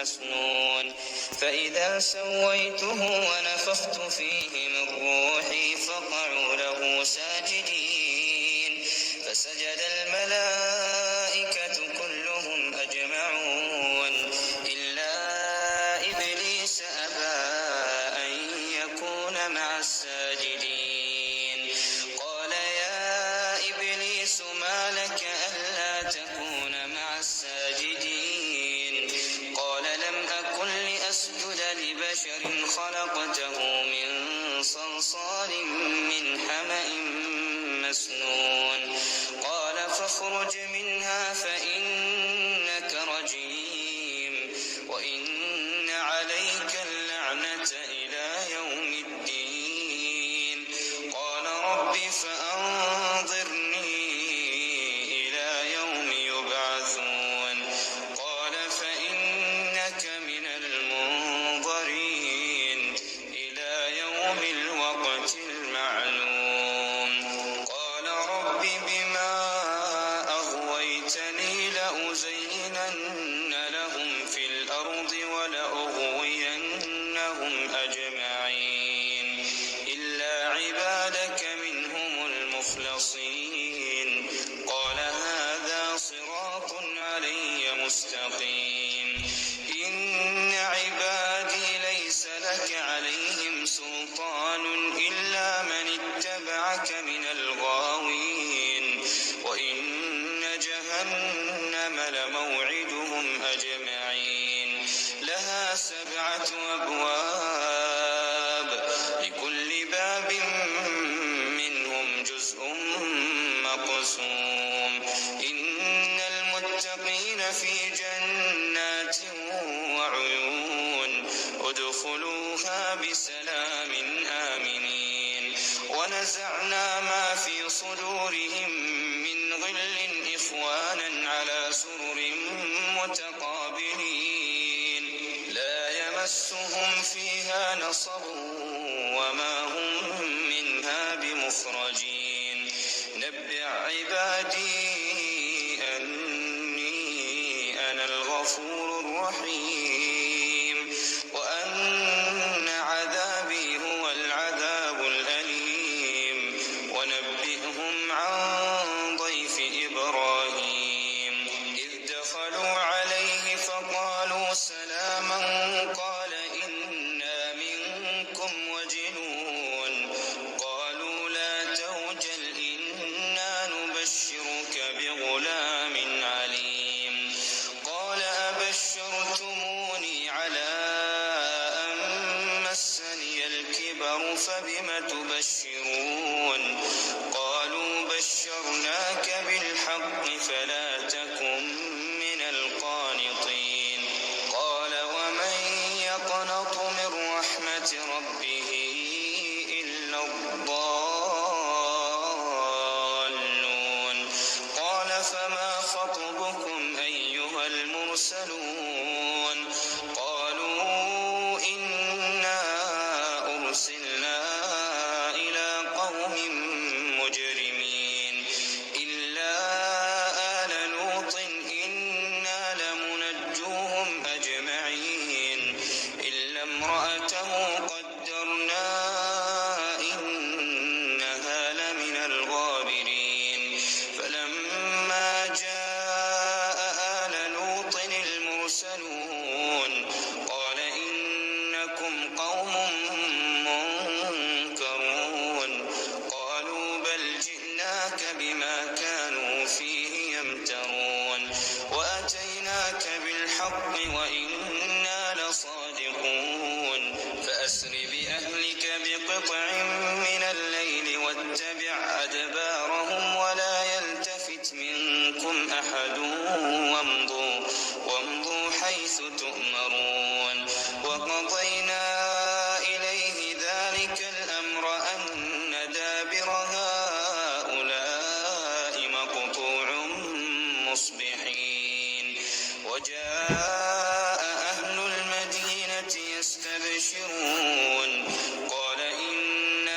مسنون فإذا سويته ونفخت فيه من روحي فقعوا له ساجدين فسجد الملائكة كلهم أجمعون إلا إبليس أبى أن يكون مع الساجدين قال يا إبليس ما لك ألا تكون مع الساجدين قال لم أكن لأسجد لبشر خلقته من صلصال من حمأ مسنون قال فاخرج منها فإنك رجيم وإن عليك اللعنة إلى يوم الدين قال رب فأنظرني إلى يوم يبعثون قال فإنك من المنظرين إلى يوم الوقت المعلوم قال رب بما أغويتني لأزينن لهم في الأرض ولأغوينهم أجمعين إلا عبادك منهم المخلصين قال هذا صراط علي مستقيم إن عبادي ليس لك عليهم سلطان إلا من اتبعك من الغاوين وإن جهنم لموعدهم أجمعين لها 7 أبواب لكل باب منهم جزء مقسوم إن المتقين في جنات وعيون ادخلوها بسلام آمنين ونزعنا ما في صدورهم من غل إخوانا على سرر متقابلين لا يمسهم فيها نصب وما هم منها بمخرجين نبئ عبادي أني أنا الغفور الرحيم وأن عذابي هو العذاب الأليم ونبئهم عن ضيف إبراهيم إذ دخلوا عليه فقالوا سلاما قال إنا منكم وجلون قالوا لا توجل إنا نبشرك بغلام عليم قال أبشرتموني على أن مسني الكبر فبم تبشرون قالوا بشرناك بالحق فلا تكن من القانطين قال ومن يقنط من رحمة ربه إلا الضالون قال فما خطبكم أيها المرسلون قالوا إنا أرسلنا إلى قوم مجرمين إلا آل لوط إنا لمنجوهم أجمعين إلا امرأته قدرنا إنها لمن الغابرين فلما جاء آل لوط المرسلون قال إنكم قوم منكرون قالوا بل جئناك بما كانوا فيه يمترون وأتيناك بالحق وإنا لصادقون فأسر بأهلك بقطع من الليل واتبع أدبارهم ولا يلتفت منكم أحد وامضوا حيث تؤمرون وقضينا إليه ذلك الأمر أن دابر هؤلاء مقطوع مصبحين وجاء أهل المدينة يستبشرون قال إن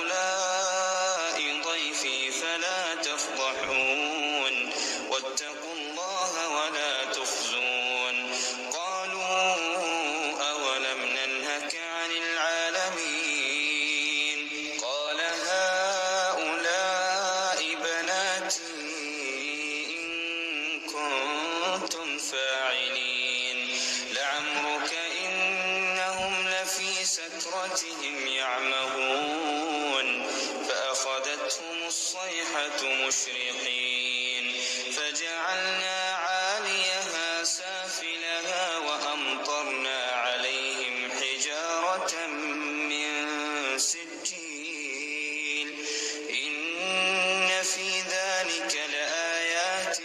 هؤلاء ضيفي فلا تفضحون واتقوا الله ولا فاعلين لعمرك إنهم لفي سكرتهم يعمهون فأخذتهم الصيحة مشرقين فجعلنا عاليها سافلها وأمطرنا عليهم حجارة من سجيل إن في ذلك لآيات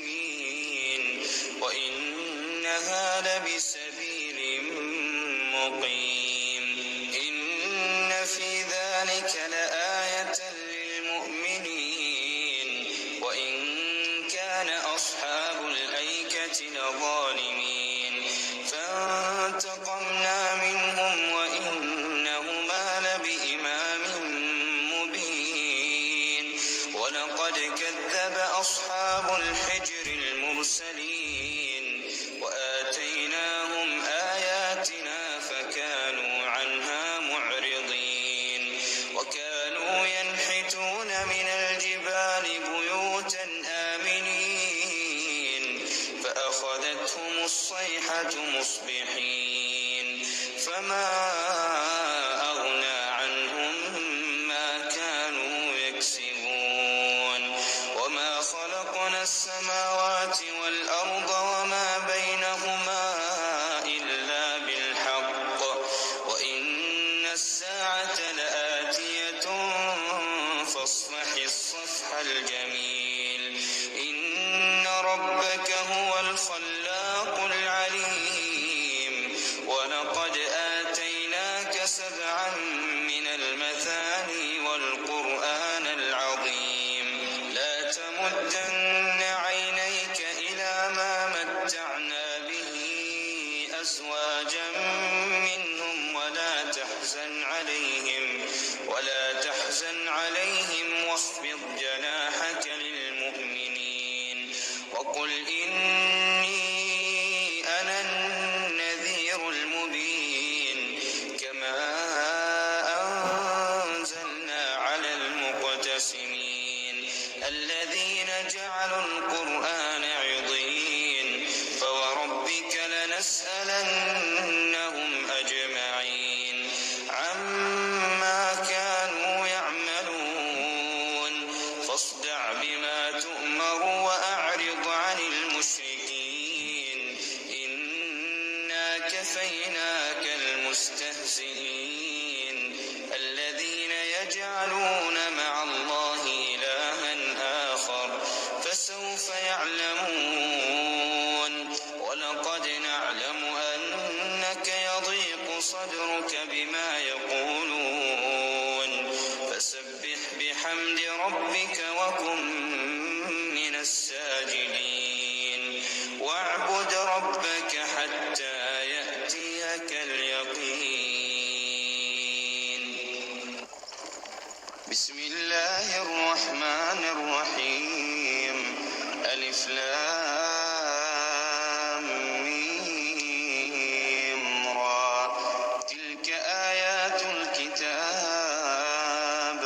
للمتوسمين وإنها لبسبيل مقيم إن في ذلك لآية للمؤمنين وإن كان أصحاب الأيكة لظالمين فانتقمنا منهم وإنهما لبإمام مبين ولقد كذب أصحاب الحجر المرسلين وآتيناهم آياتنا فكانوا عنها معرضين وكانوا ينحتون من الجبال بيوتا آمنين فأخذتهم الصيحة مصبحين فما أغنى عنهم ما كانوا يكسبون وما خلقنا السماوات والأرض وما بينهما إلا بالحق وإن الساعة لآتية فاصفح الصفح الجميل إن ربك هو الخلاق العليم ولقد آتيناك 7 من المثاني والقرآن العظيم لا تمدن عينيك إلى ما متعنا به أزواجا منهم ولا تحزن عليهم واخفض جناحك للمؤمنين وقل إني أنا النذير المبين كما أنزلنا على المقتسمين الذين جعلوا القرآن عضين فوربك لنسألنهم أجمعين عما كانوا يعملون فاصدع بما تؤمر وأعرض عن المشركين إنا كفيناك المستهزئين الذين يجعلون مع الله إلها آخر فسوف يعلمون ولقد نعلم أنك يضيق صدرك بما يقولون فسبح بحمد ربك وكن من الساجدين واعبد ربك حتى يأتيك اليقين بسم الله الرحمن الرحيم ألف لام ميم را تلك آيات الكتاب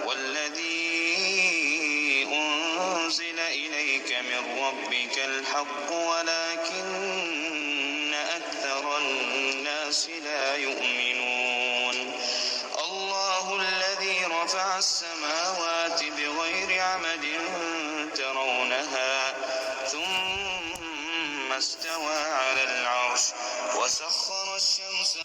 والذي أنزل إليك من ربك الحق ولكن أكثر الناس لا يؤمنون الله الذي رفع السماوات بغير عمد ترونها ثم استوى على العرش وسخر الشمس